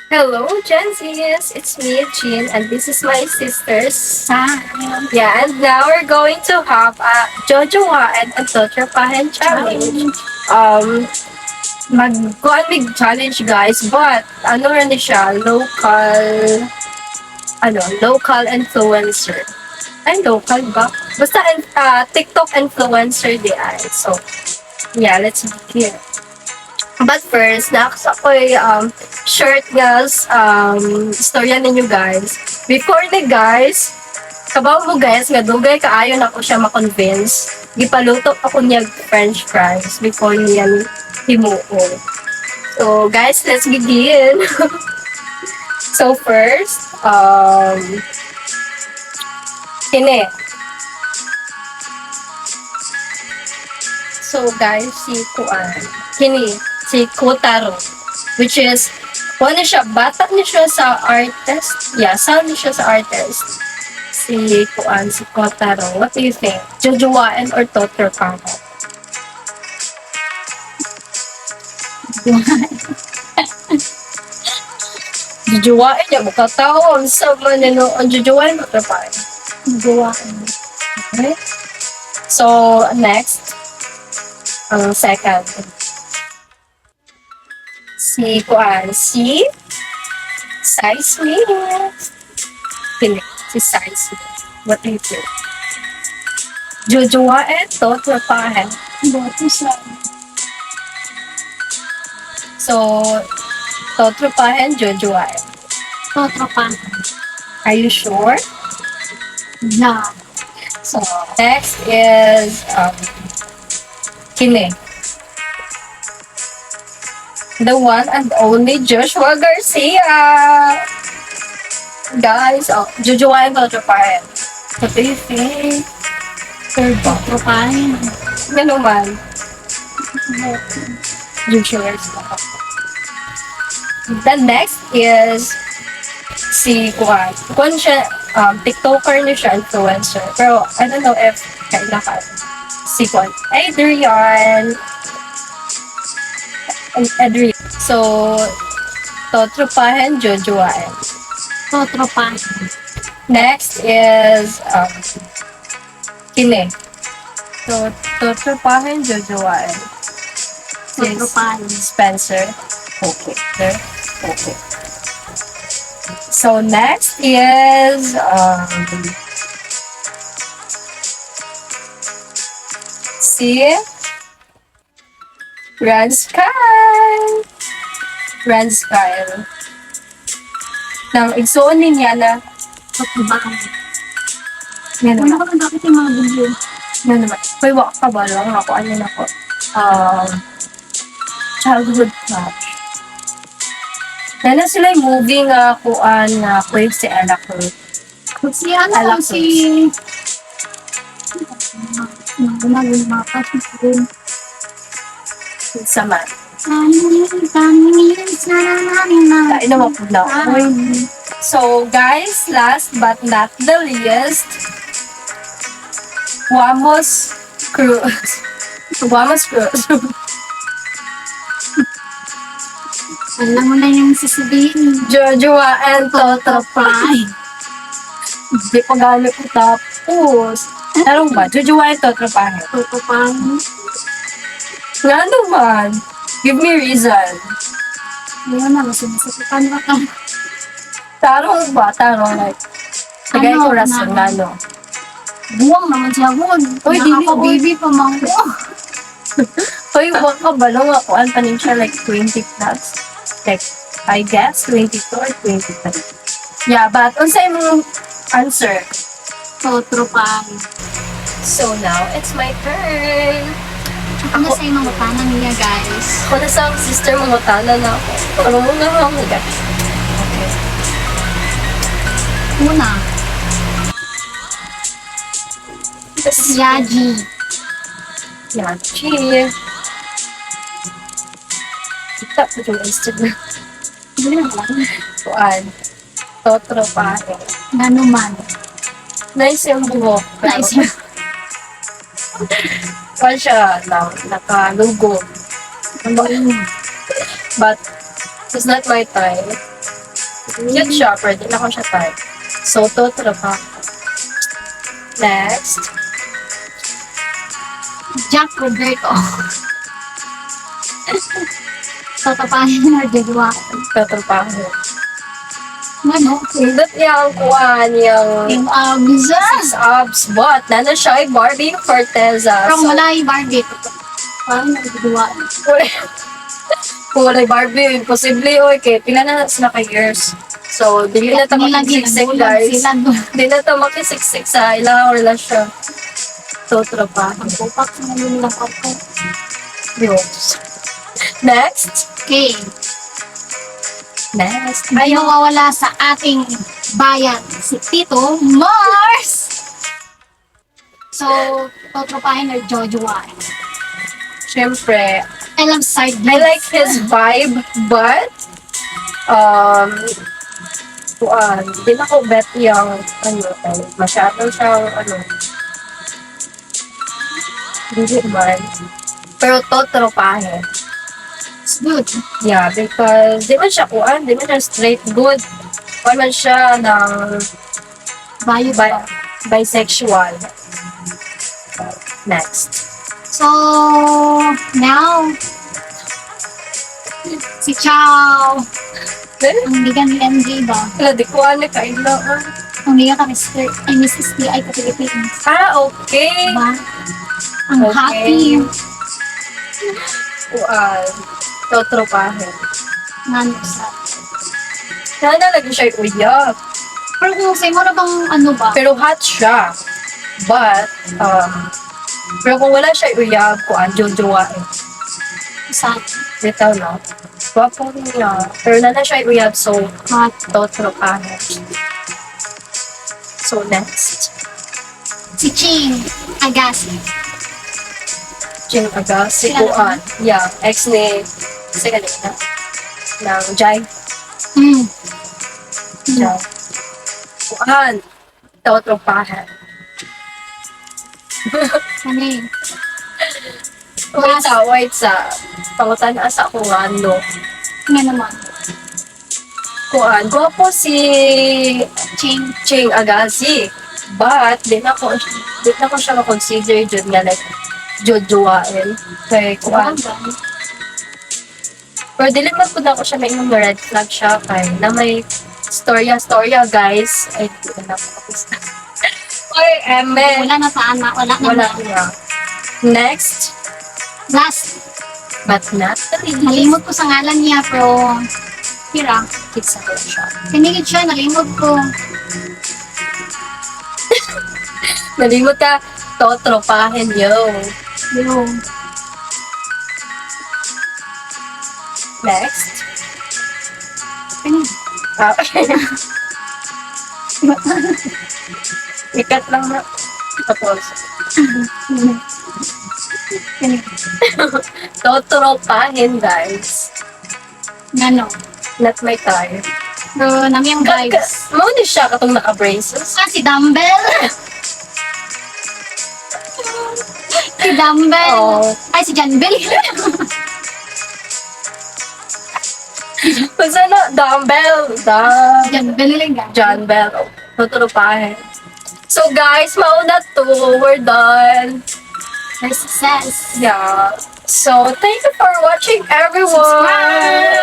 Hello, Gen Zs! It's me, Jean, and this is my sisters. Hi. Yeah, and now we're going to have a Jojoa and Antotrapahan challenge. Um, mag-go big challenge, guys, but ano rin siya, local influencer. Ay, local ba? Basta, TikTok influencer di ay. So, yeah, let's begin. But first, nakasa ko short guys, istorya ninyo guys. Before the guys, kabaw mo guys, nga dugay kaayo na ko siya makonvince. Gipaluto ako niya french fries before niya himuo. So guys, let's begin. So first, kini. So guys, si Kotaro, which is, ano siya, bata niya siya sa artist. Yeah, son niya siya sa artist. Si Kotaro. What do you think? Jojowain or Totoro Pangko? Jojowain niya, makatawa. Sa mga nanoon, jojowain or Totoro Pangko? Gawain. Okay. So, next, second. Si Sai Smith. Hindi, si Sai Smith. What do you think? Jojowain, Totropahan. Boto sa So, Totropahan, Jojowain. Totropan. Are you sure? Yeah. So, next is, Kine. The one and only Joshua Garcia. Guys, Jojowain, Totropahan. What do you think? Third Totropan. Ano man? Joshua Garcia. The next is si Juan. Juan siya, TikToker niya siya, influencer. Pero, I don't know if kailangan. Si Juan. Adrian. So, Totropahan, Jojowain. Totropan. Next is, Kine. So, Totropahan, Jojowain. Totropan. Spencer. Okay. There. Okay. So, next is, si Rans Kyle. Nang igsuon niya na, Totropan. yan Ano naman. ka lang dapat yung mga video? Yan naman. Hoy, wak ka ba lang ako? Ano na ko? Childhood crush. Yan na sila yung movie nga kuan na Crave si Ella Cruz. Si ano, Alak si... Nagmakas din. Sa man. Kami sana Tain naman po na. So, guys, last but not the least, Wamos Cruz. Wamos Cruz. Alam mo na yung sasabihin. Jojoa and Toto. Totropan. Hindi pa gano'n ko tapos. Ano ba? Jojoa and Toto pa. Totropan. Nga naman. Give me reason. Ngayon na, masumasakitan ba ka? Tarong ba? Tarong like. Tagay ko rason na no. Buwang naman siya, buwang. Uy, dili, Ako, uy. baby, pamangko. Hoy, wag ka ba lang ako? Ano pa siya like 20 plus? Like, I guess 22 or 23. Yeah, but unsay mong answer? Totropan. So now, it's my turn. Ako na sa yung mga tanan niya, guys. Ako na sa sister mo, matala na ako. Parang mo na ako. Okay. Una, Yes. Yaji. Yachi. Kita po yung Instagram. Hindi na lang. Kuan. Totro pa. Nanuman. Nice yung buhok. pero- Nice yun. Kuan siya lang. Nakalugo. But, it's not my time. Cute siya, pero di na ko siya type. So, Totoro pa. Next. Jack Roberto. Tatapahin na Jojoa. Totoro pa ako. Ano? Hindot yung kuhaan yung Yung Abza. six abs, but nana siya ay Barbie Forteza. From Malay Barbie. Parang nagjojoa. Kulay Barbie, imposible oy kay pila na sila ka years. So, dili na ta makisiksik guys. Sila doon. Di na ta makisiksik sa ilang relasyon. Totoro pa. Ang pupak na nila ako. Diyos. Next. Okay. Next. Ay, nawawala sa ating bayan si Tito Mars. So, totropahin na Jojoa. Siyempre, I love side I like his vibe, but di na ko bet yung masyado siyang hindi man. Pero totropahin. It's good. Yeah, because di man siya di man siya straight good. Di man siya ng Bayo ba? bisexual. Next. So, now, si Chow. Ang bigan ni MJ ba? Wala, di ko alam kailangan. Ang bigan ka Mrs. T.I. ka Philippines. Okay. Diba? Ang Okay. happy. Totropahin. Nano sa. Sana lagi siya uyak. Pero kung sa'yo mo na bang ano ba? Pero hot siya. But, pero kung wala siya uyak, jojowain. Sa Bitaw na. Wapo niya. Pero na siya uyak, so, hot. totropahin. So, next. Si Ching Agassi. Jing Aga, si Kilala Kuan. Yeah, ex ni, kasi kanina, ng Jai. Jai. Kuan. Totropahin. Ano eh? Wait sa pangutan na sa kung ano. Nga naman. Kuan, gwapo si Ching Agassi. But, di na ko siya ma-consider dyan nga like jojowain. Kay Kuan. Pero dili man po na ako siya may yung red flag siya kay na may storya guys. Ay, di ko na tapos. Oy, Eme. Wala na saan na. Wala na. Wala niya. Next, Last. but not the least, Nalimot ko sa ngalan niya, pero Kira. kitsa ko siya. Kanigit siya, nalimot ko. Nalimot ka, totropahin yo. Yung Next. ano? Ah, ikat lang na. Tapos, totropahin guys. Ano? Not my type. Pero namiyang vibes. Mo ni siya katong naka-braces. Ah, si Dumbbell. Si Dumbbell. Oh. Ay, si John Bell. Pag sana, dumbbell. John Bell lang ga. John Bell. Totropahin. So guys, mauna to. We're done. For success. Yeah. So, thank you for watching everyone. Subscribe.